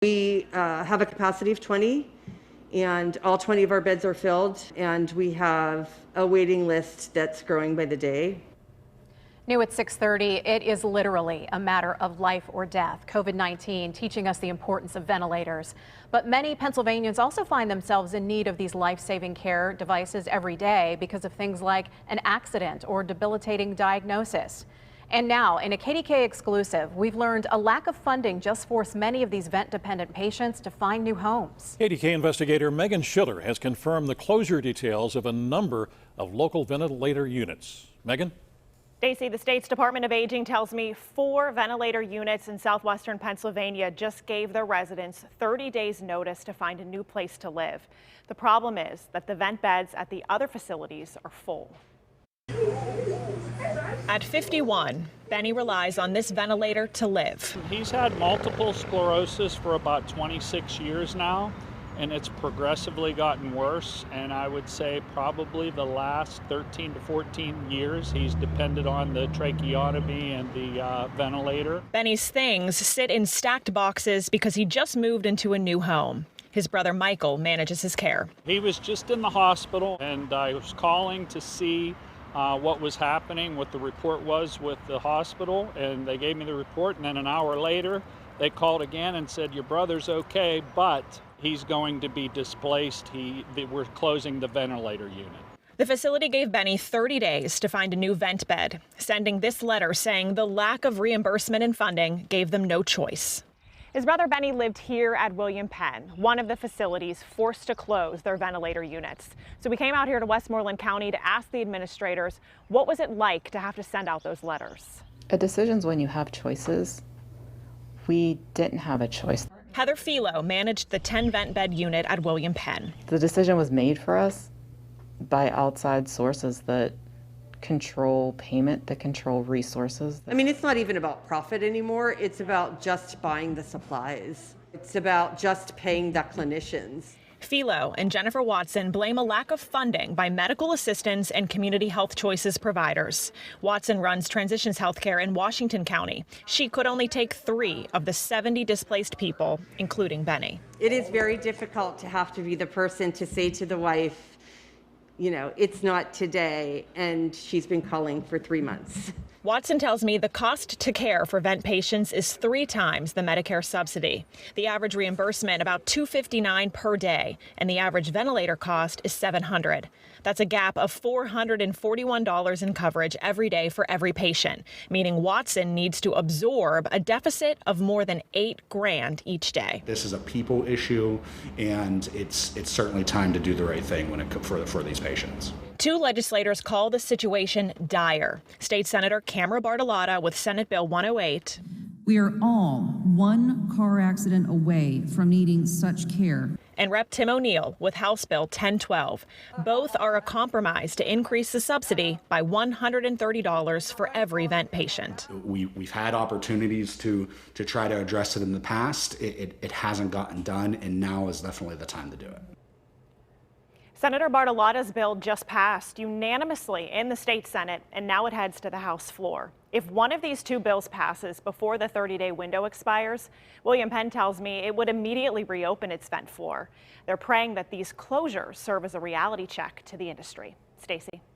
We have a capacity of 20, and all 20 of our beds are filled, and we have a waiting list that's growing by the day. New at 6:30, it is literally a matter of life or death. COVID-19 teaching us the importance of ventilators. But many Pennsylvanians also find themselves in need of these life-saving care devices every day because of things like an accident or debilitating diagnosis. And now, in a KDKA exclusive, we've learned a lack of funding just forced many of these vent-dependent patients to find new homes. KDKA Investigator Meghan Schiller has confirmed the closure details of a number of local ventilator units. Meghan? Stacey, the state's Department of Aging tells me 4 ventilator units in southwestern Pennsylvania just gave their residents 30 days notice to find a new place to live. The problem is that the vent beds at the other facilities are full. At 51, Benny relies on this ventilator to live. He's had multiple sclerosis for about 26 years now, and it's progressively gotten worse. And I would say probably the last 13 to 14 years, he's depended on the tracheotomy and the ventilator. Benny's things sit in stacked boxes because he just moved into a new home. His brother Michael manages his care. He was just in the hospital, and I was calling to see what was happening, what the report was with the hospital, and they gave me the report, and then an hour later they called again and said, your brother's okay, but he's going to be displaced. We're closing the ventilator unit. The facility gave Benny 30 days to find a new vent bed, sending this letter saying the lack of reimbursement and funding gave them no choice. His brother Benny lived here at William Penn, one of the facilities forced to close their ventilator units. So we came out here to Westmoreland County to ask the administrators, what was it like to have to send out those letters? A decision's when you have choices. We didn't have a choice. Heather Philo managed the 10 vent bed unit at William Penn. The decision was made for us by outside sources that control payment, that control resources. I mean, it's not even about profit anymore. It's about just buying the supplies. It's about just paying the clinicians. Philo and Jennifer Watson blame a lack of funding by medical assistants and community health choices providers. Watson runs Transitions Healthcare in Washington County. She could only take 3 of the 70 displaced people, including Benny. It is very difficult to have to be the person to say to the wife, you know, it's not today, and she's been calling for 3 months. Watson tells me the cost to care for vent patients is 3 times the Medicare subsidy. The average reimbursement about $259 per day, and the average ventilator cost is $700. That's a gap of $441 in coverage every day for every patient, meaning Watson needs to absorb a deficit of more than $8,000 each day. This is a people issue, and it's certainly time to do the right thing for these patients. 2 legislators call the situation dire. State Senator Camera Bartolotta with Senate Bill 108. We are all one car accident away from needing such care. And Rep. Tim O'Neill with House Bill 1012. Both are a compromise to increase the subsidy by $130 for every vent patient. We've had opportunities to try to address it in the past. It hasn't gotten done, and now is definitely the time to do it. Senator Bartolotta's bill just passed unanimously in the state Senate, and now it heads to the House floor. If one of these 2 bills passes before the 30-day window expires, William Penn tells me it would immediately reopen its vent floor. They're praying that these closures serve as a reality check to the industry. Stacey.